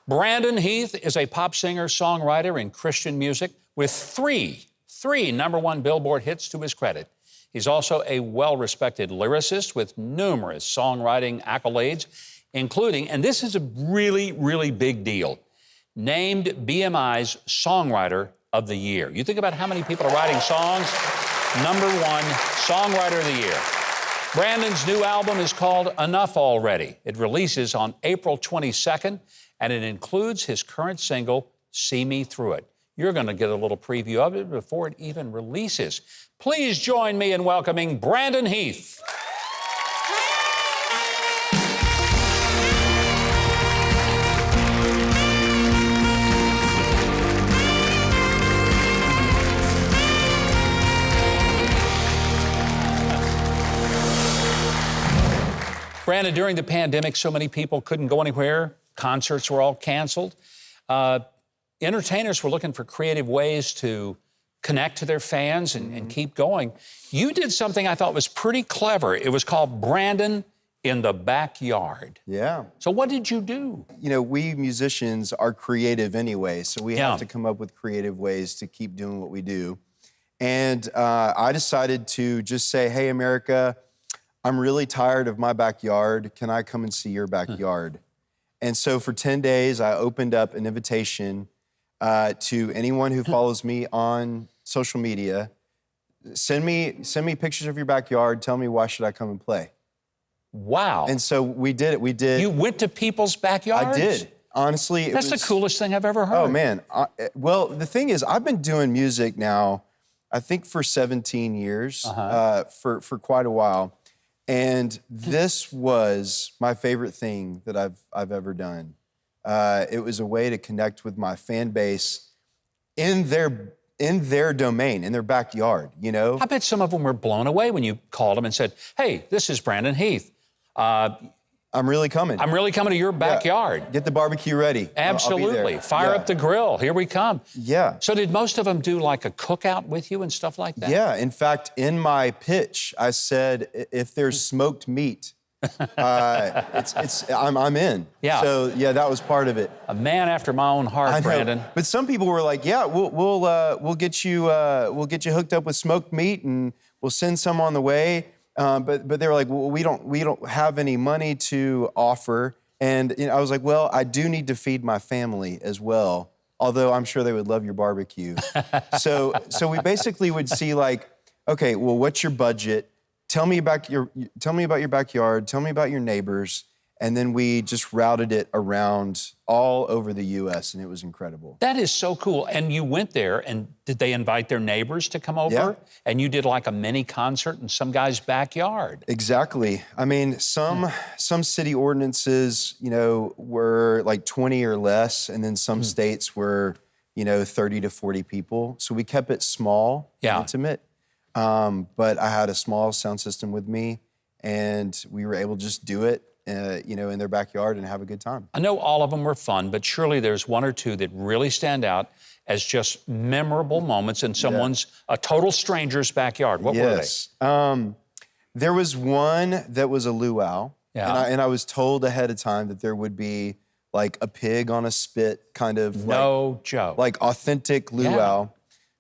Brandon Heath is a pop singer, songwriter in Christian music with three #1 Billboard hits to his credit. He's also a well-respected lyricist with numerous songwriting accolades, including, and this is a really big deal, named BMI's Songwriter of the Year. You think about how many people are writing songs, #1 Songwriter of the Year. Brandon's new album is called Enough Already. It releases on April 22nd, and it includes his current single, See Me Through It. You're going to get a little preview of it before it even releases. Please join me in welcoming Brandon Heath. Brandon, during the pandemic, so many people couldn't go anywhere. Concerts were all canceled. Entertainers were looking for creative ways to connect to their fans and keep going. You did something I thought was pretty clever. It was called Brandon in the Backyard. Yeah. So what did you do? You know, we musicians are creative anyway, so we have to come up with creative ways to keep doing what we do. And I decided to just say, hey, America, I'm really tired of my backyard. Can I come and see your backyard? And so for 10 days, I opened up an invitation to anyone who follows me on social media. Send me pictures of your backyard. Tell me, why should I come and play? Wow. And so we did it. We did. You went to people's backyards? I did. Honestly, That's the coolest thing I've ever heard. Oh, man. Well, the thing is, I've been doing music now, I think for 17 years, for quite a while. And this was my favorite thing that I've ever done. It was a way to connect with my fan base in their domain, in their backyard, you know? I bet some of them were blown away when you called them and said, hey, this is Brandon Heath. I'm really coming. I'm really coming to your backyard. Yeah. Get the barbecue ready. Absolutely. I'll be there. Fire up the grill. Here we come. Yeah. So did most of them do like a cookout with you and stuff like that? Yeah. In fact, in my pitch, I said, if there's smoked meat, I'm in. Yeah. So yeah, that was part of it. A man after my own heart, Brandon. But some people were like, yeah, we'll get you hooked up with smoked meat and we'll send some on the way. But they were like, well, we don't have any money to offer. And you know, I was like, well, I do need to feed my family as well. Although I'm sure they would love your barbecue. so we basically would see like, okay, well, what's your budget? Tell me about your backyard. Tell me about your neighbors. And then we just routed it around all over the U.S., and it was incredible. That is so cool. And you went there, and did they invite their neighbors to come over? Yeah. And you did like a mini concert in some guy's backyard. Exactly. I mean, some city ordinances, you know, were like 20 or less, and then some states were, you know, 30 to 40 people. So we kept it small, intimate. But I had a small sound system with me, and we were able to just do it, you know, in their backyard and have a good time. I know all of them were fun, but surely there's one or two that really stand out as just memorable moments in someone's, a total stranger's backyard. What were they? There was one that was a luau, and I was told ahead of time that there would be like a pig on a spit, kind of joke, like authentic luau. Yeah.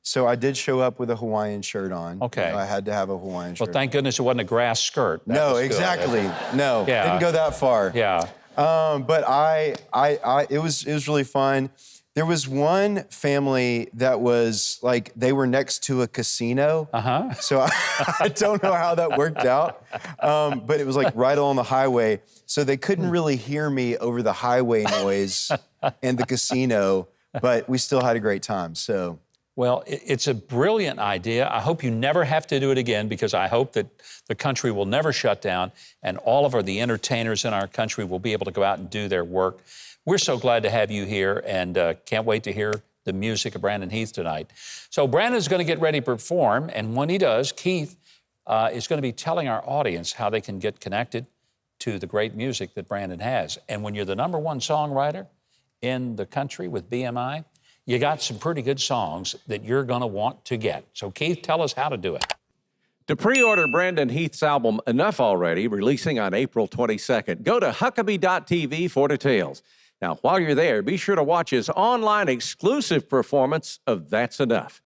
So I did show up with a Hawaiian shirt on. Okay. You know, I had to have a Hawaiian shirt. Well, thank goodness it wasn't a grass skirt. No, exactly. No, didn't go that far. Yeah. But it was really fun. There was one family that was like, they were next to a casino. So I don't know how that worked out. But it was like right along the highway. So they couldn't really hear me over the highway noise and the casino, but we still had a great time, so. Well, it's a brilliant idea. I hope you never have to do it again, because I hope that the country will never shut down and all of the entertainers in our country will be able to go out and do their work. We're so glad to have you here, and can't wait to hear the music of Brandon Heath tonight. So Brandon's going to get ready to perform, and when he does, Keith is going to be telling our audience how they can get connected to the great music that Brandon has. And when you're the #1 songwriter in the country with BMI, you got some pretty good songs that you're going to want to get. So, Keith, tell us how to do it. To pre-order Brandon Heath's album, Enough Already, releasing on April 22nd, go to Huckabee.tv for details. Now, while you're there, be sure to watch his online exclusive performance of That's Enough.